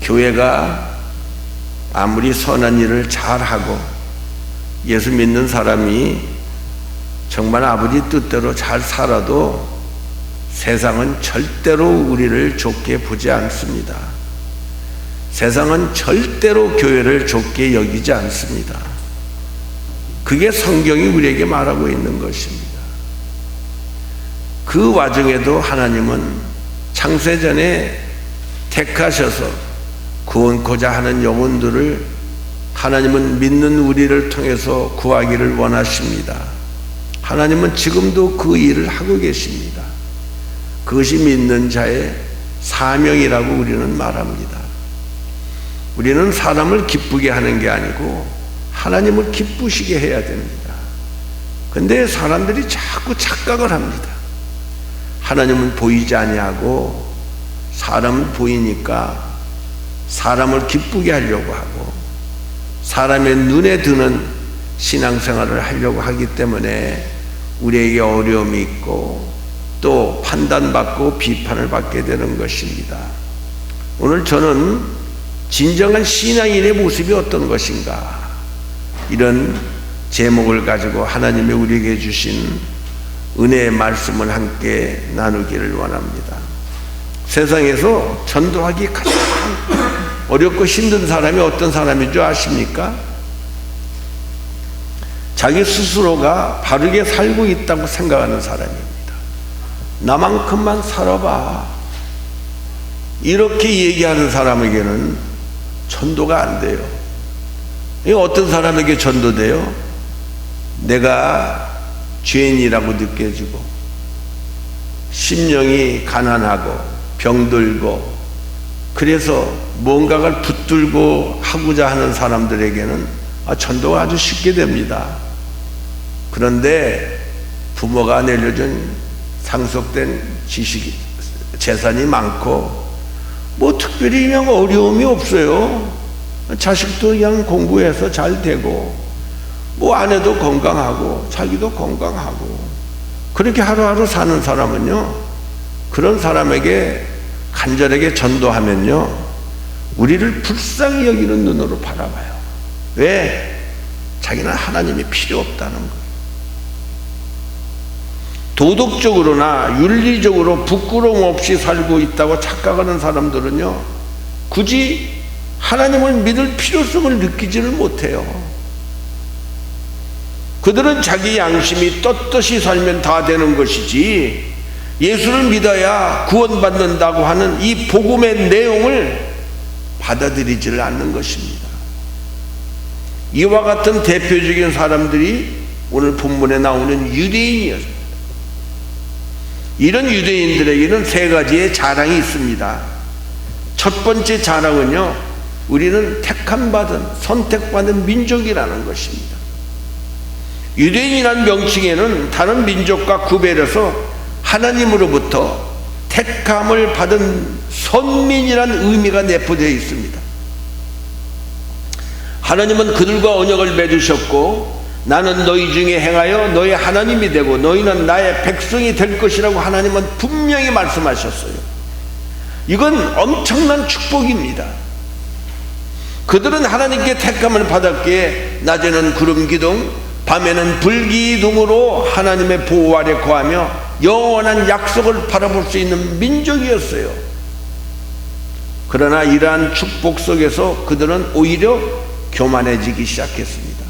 교회가 아무리 선한 일을 잘하고 예수 믿는 사람이 정말 아버지 뜻대로 잘 살아도 세상은 절대로 우리를 좋게 보지 않습니다. 세상은 절대로 교회를 좋게 여기지 않습니다. 그게 성경이 우리에게 말하고 있는 것입니다. 그 와중에도 하나님은 창세전에 택하셔서 구원코자 하는 영혼들을 하나님은 믿는 우리를 통해서 구하기를 원하십니다. 하나님은 지금도 그 일을 하고 계십니다. 그것이 믿는 자의 사명이라고 우리는 말합니다. 우리는 사람을 기쁘게 하는 게 아니고 하나님을 기쁘시게 해야 됩니다. 근데 사람들이 자꾸 착각을 합니다. 하나님은 보이지 아니하고 사람은 보이니까 사람을 기쁘게 하려고 하고 사람의 눈에 드는 신앙생활을 하려고 하기 때문에 우리에게 어려움이 있고 또 판단받고 비판을 받게 되는 것입니다. 오늘 저는 진정한 신앙인의 모습이 어떤 것인가, 이런 제목을 가지고 하나님이 우리에게 주신 은혜의 말씀을 함께 나누기를 원합니다. 세상에서 전도하기 가장 어렵고 힘든 사람이 어떤 사람인 줄 아십니까? 자기 스스로가 바르게 살고 있다고 생각하는 사람입니다. 나만큼만 살아봐, 이렇게 얘기하는 사람에게는 전도가 안 돼요. 어떤 사람에게 전도돼요? 내가 죄인이라고 느껴지고 심령이 가난하고 병들고 그래서 뭔가를 붙들고 하고자 하는 사람들에게는 전도가 아주 쉽게 됩니다. 그런데 부모가 내려준 상속된 지식이 재산이 많고 뭐 특별히 그냥 어려움이 없어요. 자식도 그냥 공부해서 잘 되고 뭐 아내도 건강하고 자기도 건강하고 그렇게 하루하루 사는 사람은요, 그런 사람에게 간절하게 전도하면요 우리를 불쌍히 여기는 눈으로 바라봐요. 왜? 자기는 하나님이 필요 없다는 거예요. 도덕적으로나 윤리적으로 부끄러움 없이 살고 있다고 착각하는 사람들은요 굳이 하나님을 믿을 필요성을 느끼지를 못해요. 그들은 자기 양심이 떳떳이 살면 다 되는 것이지 예수를 믿어야 구원받는다고 하는 이 복음의 내용을 받아들이지를 않는 것입니다. 이와 같은 대표적인 사람들이 오늘 본문에 나오는 유대인이었습니다. 이런 유대인들에게는 세 가지의 자랑이 있습니다. 첫 번째 자랑은요, 우리는 택함받은, 선택받은 민족이라는 것입니다. 유대인이라는 명칭에는 다른 민족과 구별해서 하나님으로부터 택함을 받은 선민이라는 의미가 내포되어 있습니다. 하나님은 그들과 언약을 맺으셨고 나는 너희 중에 행하여 너희 하나님이 되고 너희는 나의 백성이 될 것이라고 하나님은 분명히 말씀하셨어요. 이건 엄청난 축복입니다. 그들은 하나님께 택함을 받았기에 낮에는 구름 기둥, 밤에는 불 기둥으로 하나님의 보호 아래 거하며 영원한 약속을 바라볼 수 있는 민족이었어요. 그러나 이러한 축복 속에서 그들은 오히려 교만해지기 시작했습니다.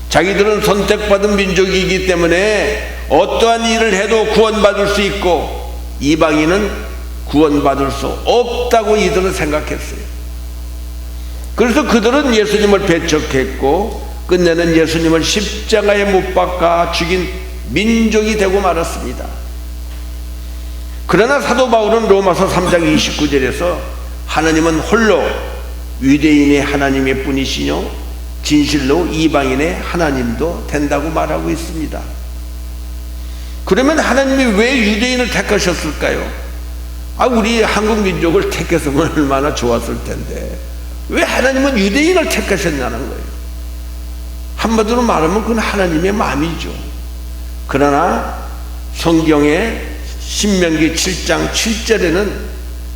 자기들은 선택받은 민족이기 때문에 어떠한 일을 해도 구원받을 수 있고 이방인은 구원받을 수 없다고 이들은 생각했어요. 그래서 그들은 예수님을 배척했고 끝내는 예수님을 십자가에 못 박아 죽인 민족이 되고 말았습니다. 그러나 사도 바울은 로마서 3장 29절에서 하나님은 홀로 유대인의 하나님의 뿐이시뇨 진실로 이방인의 하나님도 된다고 말하고 있습니다. 그러면 하나님이 왜 유대인을 택하셨을까요? 우리 한국 민족을 택했으면 얼마나 좋았을 텐데 왜 하나님은 유대인을 택하셨냐는 거예요. 한마디로 말하면 그건 하나님의 마음이죠. 그러나 성경의 신명기 7장 7절에는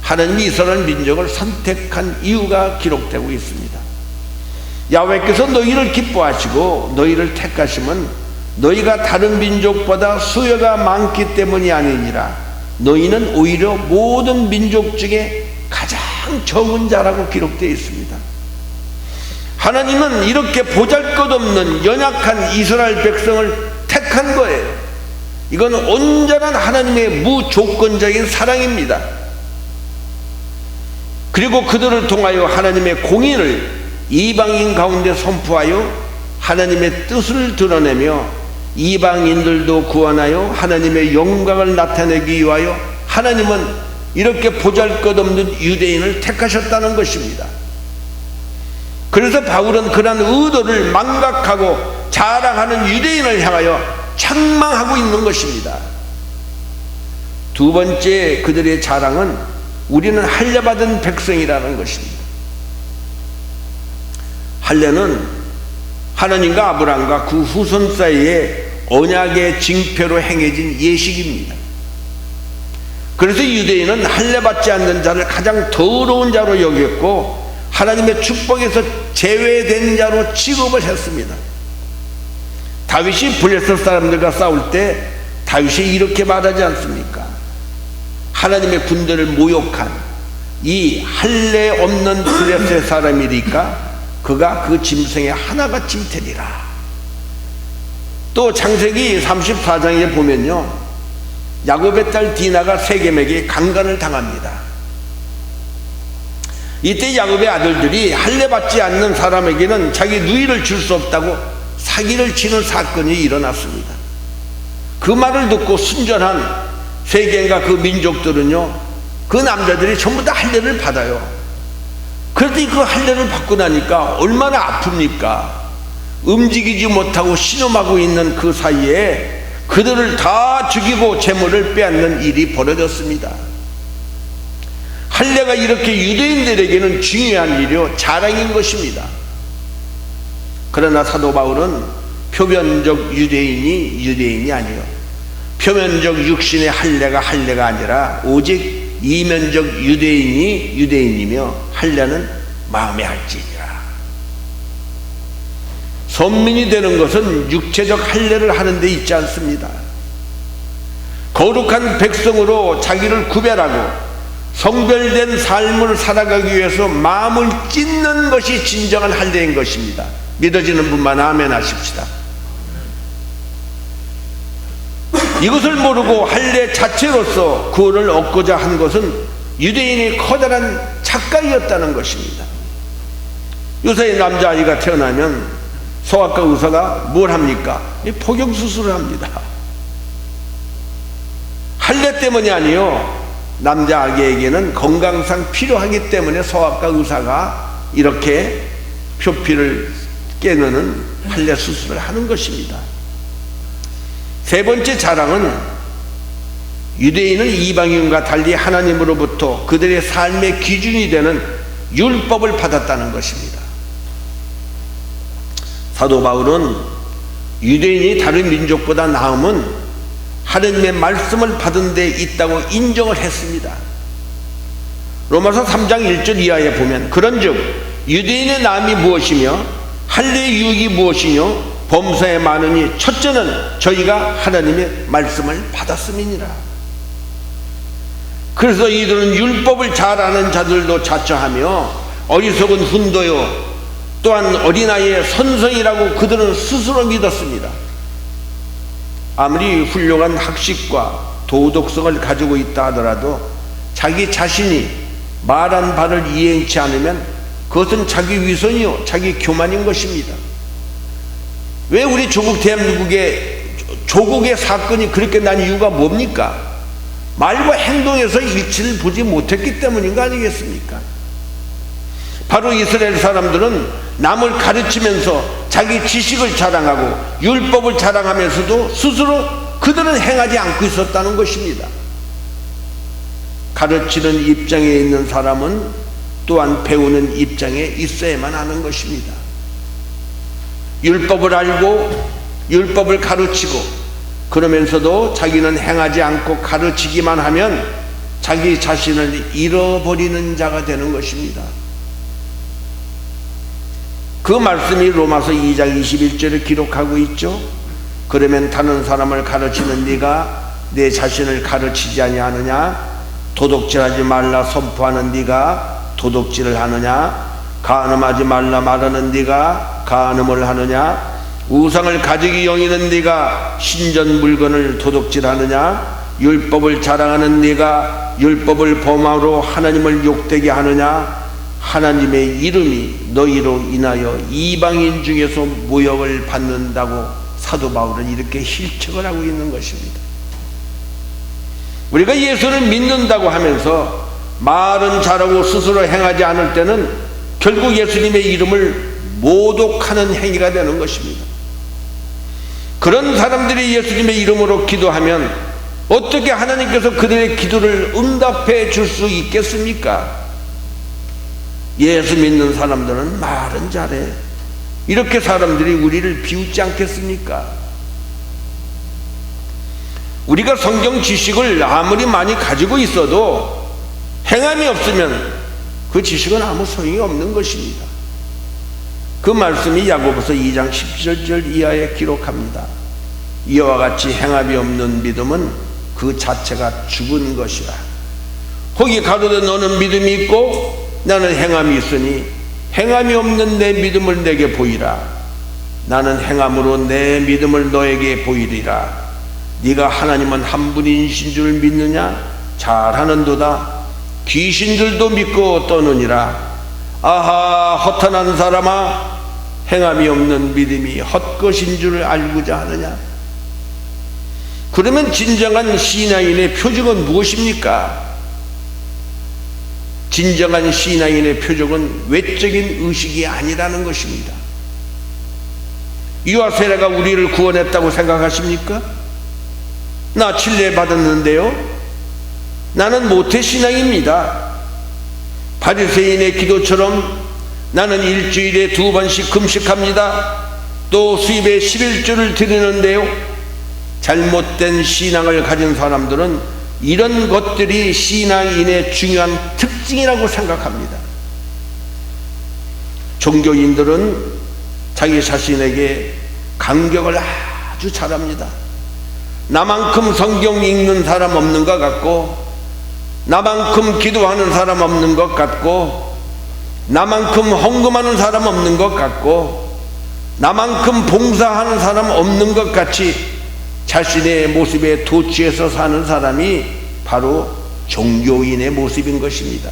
하나님이 이스라엘 민족을 선택한 이유가 기록되고 있습니다. 야훼께서 너희를 기뻐하시고 너희를 택하심은 너희가 다른 민족보다 수요가 많기 때문이 아니니라. 너희는 오히려 모든 민족 중에 가장 적은 자라고 기록되어 있습니다. 하나님은 이렇게 보잘것없는 연약한 이스라엘 백성을 택한 거예요. 이건 온전한 하나님의 무조건적인 사랑입니다. 그리고 그들을 통하여 하나님의 공의를 이방인 가운데 선포하여 하나님의 뜻을 드러내며 이방인들도 구원하여 하나님의 영광을 나타내기 위하여 하나님은 이렇게 보잘것없는 유대인을 택하셨다는 것입니다. 그래서 바울은 그러한 의도를 망각하고 자랑하는 유대인을 향하여 책망하고 있는 것입니다. 두 번째 그들의 자랑은 우리는 할례받은 백성이라는 것입니다. 할례는 하나님과 아브라함과 그 후손 사이에 언약의 징표로 행해진 예식입니다. 그래서 유대인은 할례받지 않는 자를 가장 더러운 자로 여겼고 하나님의 축복에서 제외된 자로 취급을 했습니다. 다윗이 블레셋 사람들과 싸울 때 다윗이 이렇게 말하지 않습니까? 하나님의 군대를 모욕한 이 할례 없는 블레셋 사람이니까 그가 그 짐승의 하나같이 되리라. 또 창세기 34장에 보면요, 야곱의 딸 디나가 세겜에게 강간을 당합니다. 이때 야곱의 아들들이 할례받지 않는 사람에게는 자기 누이를 줄 수 없다고 사기를 치는 사건이 일어났습니다. 그 말을 듣고 순전한 세겜과 그 민족들은요, 그 남자들이 전부 다 할례를 받아요. 그런데 그 할례를 받고 나니까 얼마나 아픕니까? 움직이지 못하고 신음하고 있는 그 사이에 그들을 다 죽이고 재물을 빼앗는 일이 벌어졌습니다. 할례가 이렇게 유대인들에게는 중요한 일이요, 자랑인 것입니다. 그러나 사도 바울은 표면적 유대인이 아니요, 표면적 육신의 할례가 아니라 오직 이면적 유대인이 유대인이며 할례는 마음에 할지니라. 선민이 되는 것은 육체적 할례를 하는 데 있지 않습니다. 거룩한 백성으로 자기를 구별하고 성별된 삶을 살아가기 위해서 마음을 찢는 것이 진정한 할례인 것입니다. 믿어지는 분만 아멘 하십시다. 이것을 모르고 할례 자체로서 구원을 얻고자 한 것은 유대인의 커다란 착각이었다는 것입니다. 요새 남자아이가 태어나면 소아과 의사가 뭘 합니까? 포경수술을 합니다. 할례 때문이 아니요, 남자아기에게는 건강상 필요하기 때문에 소아과 의사가 이렇게 표피를 깨는 할례 수술을 하는 것입니다. 세 번째 자랑은 유대인은 이방인과 달리 하나님으로부터 그들의 삶의 기준이 되는 율법을 받았다는 것입니다. 사도 바울은 유대인이 다른 민족보다 나음은 하나님의 말씀을 받은 데 있다고 인정을 했습니다. 로마서 3장 1절 이하에 보면 그런즉 유대인의 나음이 무엇이며 할례의 유익이 무엇이뇨? 범사에 많으니 첫째는 저희가 하나님의 말씀을 받았음이니라. 그래서 이들은 율법을 잘 아는 자들도 자처하며 어리석은 훈도요, 또한 어린아이의 선성이라고 그들은 스스로 믿었습니다. 아무리 훌륭한 학식과 도덕성을 가지고 있다 하더라도 자기 자신이 말한 바를 이행치 않으면 그것은 자기 위선이요, 자기 교만인 것입니다. 왜 우리 조국 대한민국의 조국의 사건이 그렇게 난 이유가 뭡니까? 말과 행동에서 일치를 보지 못했기 때문인 거 아니겠습니까? 바로 이스라엘 사람들은 남을 가르치면서 자기 지식을 자랑하고 율법을 자랑하면서도 스스로 그들은 행하지 않고 있었다는 것입니다. 가르치는 입장에 있는 사람은 또한 배우는 입장에 있어야만 하는 것입니다. 율법을 알고 율법을 가르치고 그러면서도 자기는 행하지 않고 가르치기만 하면 자기 자신을 잃어버리는 자가 되는 것입니다. 그 말씀이 로마서 2장 21절에 기록하고 있죠. 그러면 다른 사람을 가르치는 네가 내 자신을 가르치지 아니하느냐? 도둑질하지 말라 선포하는 네가 도둑질을 하느냐? 간음하지 말라 말하는 네가 간음을 하느냐? 우상을 가지기 여기는 네가 신전 물건을 도둑질하느냐? 율법을 자랑하는 네가 율법을 범함으로 하나님을 욕되게 하느냐? 하나님의 이름이 너희로 인하여 이방인 중에서 모욕을 받는다고 사도 바울은 이렇게 실책을 하고 있는 것입니다. 우리가 예수를 믿는다고 하면서 말은 잘하고 스스로 행하지 않을 때는 결국 예수님의 이름을 모독하는 행위가 되는 것입니다. 그런 사람들이 예수님의 이름으로 기도하면 어떻게 하나님께서 그들의 기도를 응답해 줄 수 있겠습니까? 예수 믿는 사람들은 말은 잘해. 이렇게 사람들이 우리를 비웃지 않겠습니까? 우리가 성경 지식을 아무리 많이 가지고 있어도 행함이 없으면 그 지식은 아무 소용이 없는 것입니다. 그 말씀이 야고보서 2장 17절 이하에 기록합니다. 이와 같이 행함이 없는 믿음은 그 자체가 죽은 것이라. 거기 가로되 너는 믿음이 있고 나는 행함이 있으니 행함이 없는 내 믿음을 내게 보이라. 나는 행함으로 내 믿음을 너에게 보이리라. 네가 하나님은 한 분이신 줄 믿느냐? 잘하는도다. 귀신들도 믿고 떠느니라. 아하 허탄한 사람아, 행함이 없는 믿음이 헛것인 줄 알고자 하느냐? 그러면 진정한 신앙인의 표적은 무엇입니까? 진정한 신앙인의 표적은 외적인 의식이 아니라는 것입니다. 이와 세례가 우리를 구원했다고 생각하십니까? 나 칠례 받았는데요. 나는 모태신앙입니다. 바리새인의 기도처럼 나는 일주일에 2번씩 금식합니다. 또 수입에 11조를 드리는데요. 잘못된 신앙을 가진 사람들은 이런 것들이 신앙인의 중요한 특징이라고 생각합니다. 종교인들은 자기 자신에게 간격을 아주 잘합니다. 나만큼 성경 읽는 사람 없는 것 같고, 나만큼 기도하는 사람 없는 것 같고, 나만큼 헌금하는 사람 없는 것 같고, 나만큼 봉사하는 사람 없는 것 같이 자신의 모습에 도취해서 사는 사람이 바로 종교인의 모습인 것입니다.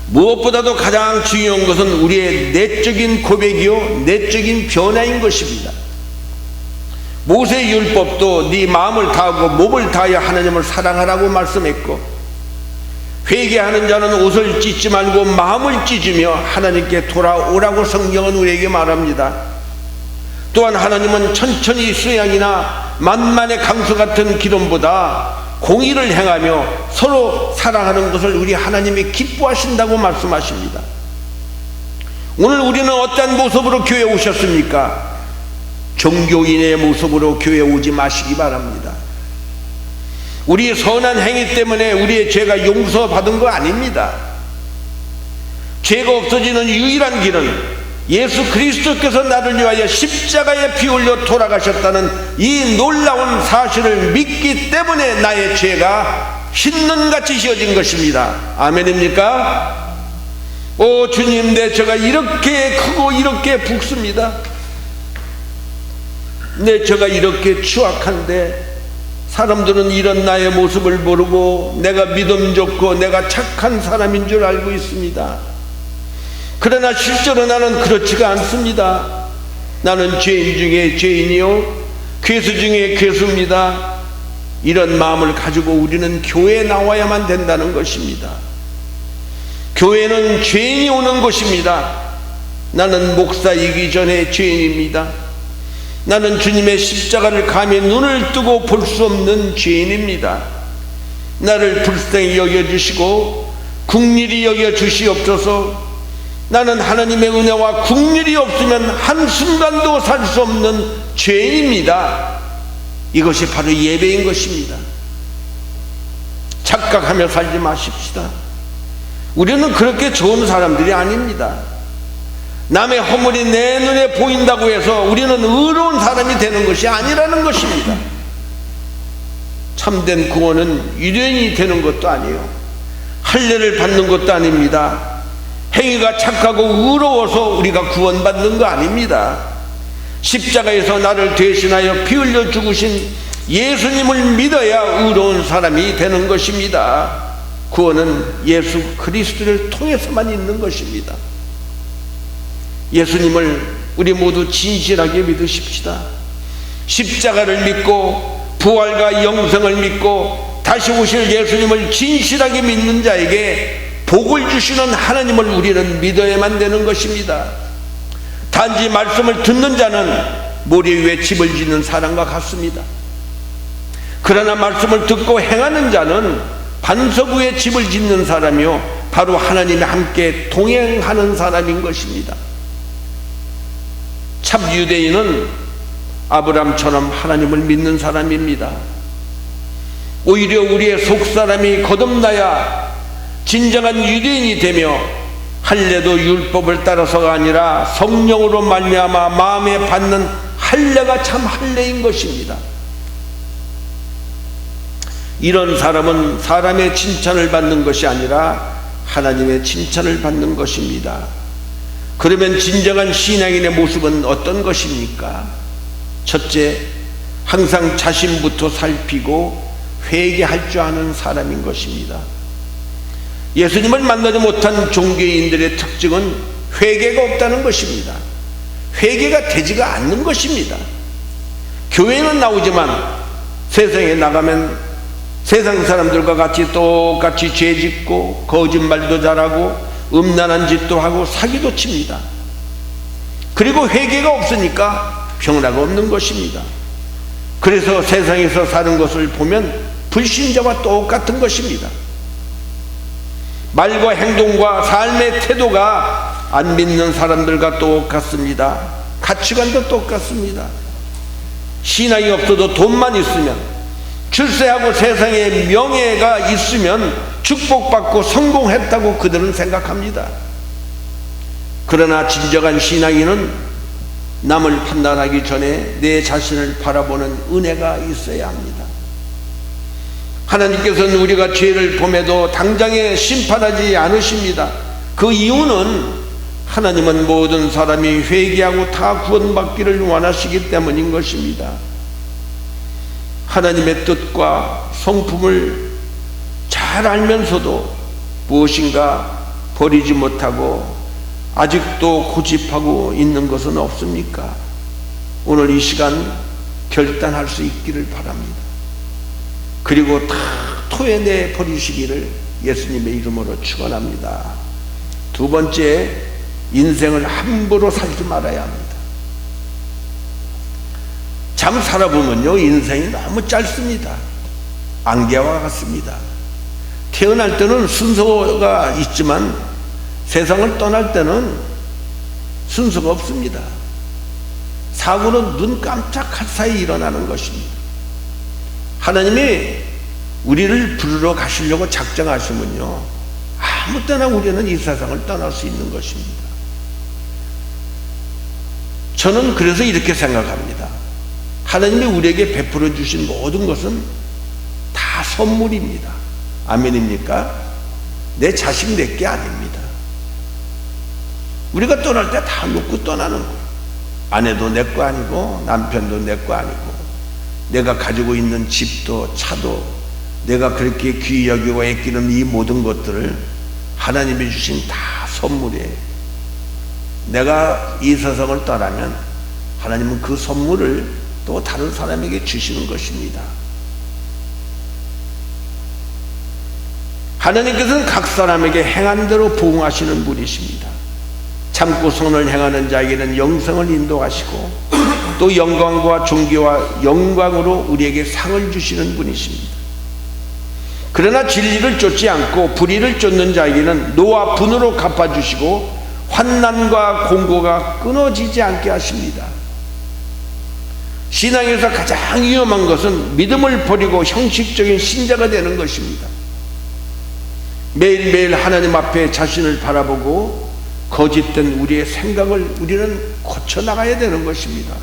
무엇보다도 가장 중요한 것은 우리의 내적인 고백이요 내적인 변화인 것입니다. 모세 율법도 네 마음을 다하고 몸을 다하여 하나님을 사랑하라고 말씀했고, 회개하는 자는 옷을 찢지 말고 마음을 찢으며 하나님께 돌아오라고 성경은 우리에게 말합니다. 또한 하나님은 천천히 수양이나 만만의 강수 같은 기름보다 공의를 행하며 서로 사랑하는 것을 우리 하나님이 기뻐하신다고 말씀하십니다. 오늘 우리는 어떤 모습으로 교회에 오셨습니까? 종교인의 모습으로 교회에 오지 마시기 바랍니다. 우리의 선한 행위 때문에 우리의 죄가 용서받은 거 아닙니다. 죄가 없어지는 유일한 길은 예수 그리스도께서 나를 위하여 십자가에 피 흘려 돌아가셨다는 이 놀라운 사실을 믿기 때문에 나의 죄가 흰눈같이 휘어진 것입니다. 아멘입니까? 오 주님, 내 죄가 이렇게 크고 이렇게 붓습니다. 내 죄가 이렇게 추악한데 사람들은 이런 나의 모습을 모르고 내가 믿음 좋고 내가 착한 사람인 줄 알고 있습니다. 그러나 실제로 나는 그렇지가 않습니다. 나는 죄인 중에 죄인이요 괴수 중에 괴수입니다. 이런 마음을 가지고 우리는 교회에 나와야만 된다는 것입니다. 교회는 죄인이 오는 곳입니다. 나는 목사이기 전에 죄인입니다. 나는 주님의 십자가를 감히 눈을 뜨고 볼 수 없는 죄인입니다. 나를 불쌍히 여겨주시고 국률이 여겨주시옵소서. 나는 하나님의 은혜와 국률이 없으면 한순간도 살 수 없는 죄인입니다. 이것이 바로 예배인 것입니다. 착각하며 살지 마십시다. 우리는 그렇게 좋은 사람들이 아닙니다. 남의 허물이 내 눈에 보인다고 해서 우리는 의로운 사람이 되는 것이 아니라는 것입니다. 참된 구원은 유대인이 되는 것도 아니에요. 할례를 받는 것도 아닙니다. 행위가 착하고 의로워서 우리가 구원받는 거 아닙니다. 십자가에서 나를 대신하여 피 흘려 죽으신 예수님을 믿어야 의로운 사람이 되는 것입니다. 구원은 예수 그리스도를 통해서만 있는 것입니다. 예수님을 우리 모두 진실하게 믿으십시다. 십자가를 믿고 부활과 영생을 믿고 다시 오실 예수님을 진실하게 믿는 자에게 복을 주시는 하나님을 우리는 믿어야만 되는 것입니다. 단지 말씀을 듣는 자는 모래 위에 집을 짓는 사람과 같습니다. 그러나 말씀을 듣고 행하는 자는 반석 위에 집을 짓는 사람이요 바로 하나님이 함께 동행하는 사람인 것입니다. 참 유대인은 아브라함처럼 하나님을 믿는 사람입니다. 오히려 우리의 속사람이 거듭나야 진정한 유대인이 되며 할례도 율법을 따라서가 아니라 성령으로 말미암아 마음에 받는 할례가 참 할례인 것입니다. 이런 사람은 사람의 칭찬을 받는 것이 아니라 하나님의 칭찬을 받는 것입니다. 그러면 진정한 신앙인의 모습은 어떤 것입니까? 첫째, 항상 자신부터 살피고 회개할 줄 아는 사람인 것입니다. 예수님을 만나지 못한 종교인들의 특징은 회개가 없다는 것입니다. 회개가 되지가 않는 것입니다. 교회는 나오지만 세상에 나가면 세상 사람들과 같이 똑같이 죄짓고 거짓말도 잘하고 음란한 짓도 하고 사기도 칩니다. 그리고 회개가 없으니까 평화가 없는 것입니다. 그래서 세상에서 사는 것을 보면 불신자와 똑같은 것입니다. 말과 행동과 삶의 태도가 안 믿는 사람들과 똑같습니다. 가치관도 똑같습니다. 신앙이 없어도 돈만 있으면, 출세하고 세상에 명예가 있으면 축복받고 성공했다고 그들은 생각합니다. 그러나 진정한 신앙인은 남을 판단하기 전에 내 자신을 바라보는 은혜가 있어야 합니다. 하나님께서는 우리가 죄를 범해도 당장에 심판하지 않으십니다. 그 이유는 하나님은 모든 사람이 회개하고 다 구원받기를 원하시기 때문인 것입니다. 하나님의 뜻과 성품을 잘 알면서도 무엇인가 버리지 못하고 아직도 고집하고 있는 것은 없습니까? 오늘 이 시간 결단할 수 있기를 바랍니다. 그리고 다 토해내 버리시기를 예수님의 이름으로 축원합니다. 두 번째, 인생을 함부로 살지 말아야 합니다. 참 살아보면요, 인생이 너무 짧습니다. 안개와 같습니다. 태어날 때는 순서가 있지만 세상을 떠날 때는 순서가 없습니다. 사고는 눈 깜짝할 사이 일어나는 것입니다. 하나님이 우리를 부르러 가시려고 작정하시면요, 아무 때나 우리는 이 세상을 떠날 수 있는 것입니다. 저는 그래서 이렇게 생각합니다. 하나님이 우리에게 베풀어 주신 모든 것은 다 선물입니다. 아멘입니까? 내 자식 내게 아닙니다. 우리가 떠날 때 다 놓고 떠나는 거예요. 아내도 내 거 아니고 남편도 내 거 아니고 내가 가지고 있는 집도 차도 내가 그렇게 귀히 여기고 애끼는 이 모든 것들을 하나님이 주신 다 선물이에요. 내가 이 세상을 떠나면 하나님은 그 선물을 또 다른 사람에게 주시는 것입니다. 하나님께서는 각 사람에게 행한 대로 부응하시는 분이십니다. 참고 선을 행하는 자에게는 영생을 인도하시고 또 영광과 존귀와 영광으로 우리에게 상을 주시는 분이십니다. 그러나 진리를 쫓지 않고 불의를 쫓는 자에게는 노와 분으로 갚아주시고 환난과 공고가 끊어지지 않게 하십니다. 신앙에서 가장 위험한 것은 믿음을 버리고 형식적인 신자가 되는 것입니다. 매일매일 하나님 앞에 자신을 바라보고 거짓된 우리의 생각을 우리는 고쳐나가야 되는 것입니다.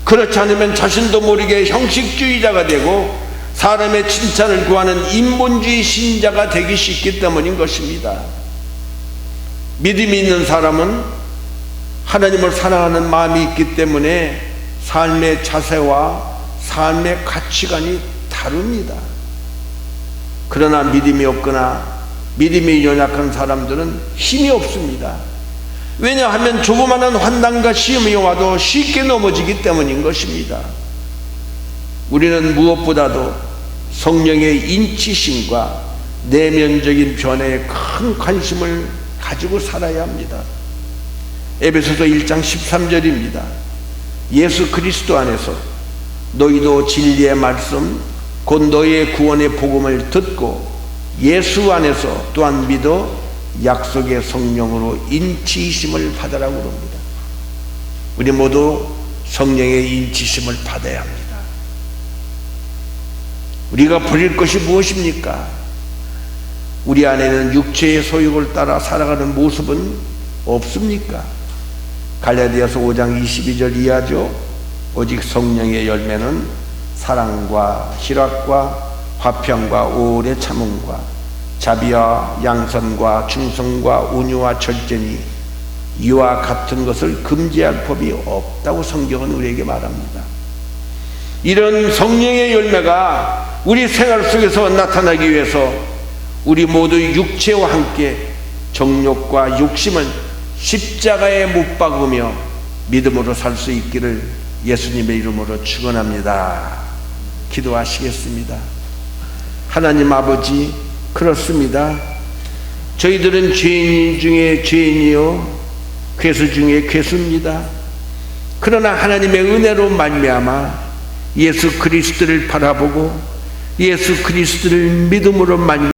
그렇지 않으면 자신도 모르게 형식주의자가 되고 사람의 칭찬을 구하는 인본주의 신자가 되기 쉽기 때문인 것입니다. 믿음이 있는 사람은 하나님을 사랑하는 마음이 있기 때문에 삶의 자세와 삶의 가치관이 다릅니다. 그러나 믿음이 없거나 믿음이 연약한 사람들은 힘이 없습니다. 왜냐하면 조그마한 환난과 시험이 와도 쉽게 넘어지기 때문인 것입니다. 우리는 무엇보다도 성령의 인치심과 내면적인 변화에 큰 관심을 가지고 살아야 합니다. 에베소서 1장 13절입니다. 예수 그리스도 안에서 너희도 진리의 말씀 곧 너희의 구원의 복음을 듣고 예수 안에서 또한 믿어 약속의 성령으로 인치심을 받으라고 합니다. 우리 모두 성령의 인치심을 받아야 합니다. 우리가 버릴 것이 무엇입니까? 우리 안에는 육체의 소욕을 따라 살아가는 모습은 없습니까? 갈라디아서 5장 22절 이하죠. 오직 성령의 열매는 사랑과 희락과 화평과 오래 참음과 자비와 양선과 충성과 온유와 절제니 이와 같은 것을 금지할 법이 없다고 성경은 우리에게 말합니다. 이런 성령의 열매가 우리 생활 속에서 나타나기 위해서 우리 모두 육체와 함께 정욕과 욕심을 십자가에 못 박으며 믿음으로 살 수 있기를 예수님의 이름으로 축원합니다. 기도하시겠습니다. 하나님 아버지, 그렇습니다. 저희들은 죄인 중에 죄인이요 괴수 중에 괴수입니다. 그러나 하나님의 은혜로 말미암아 예수 그리스도를 바라보고 예수 그리스도를 믿음으로 말미암아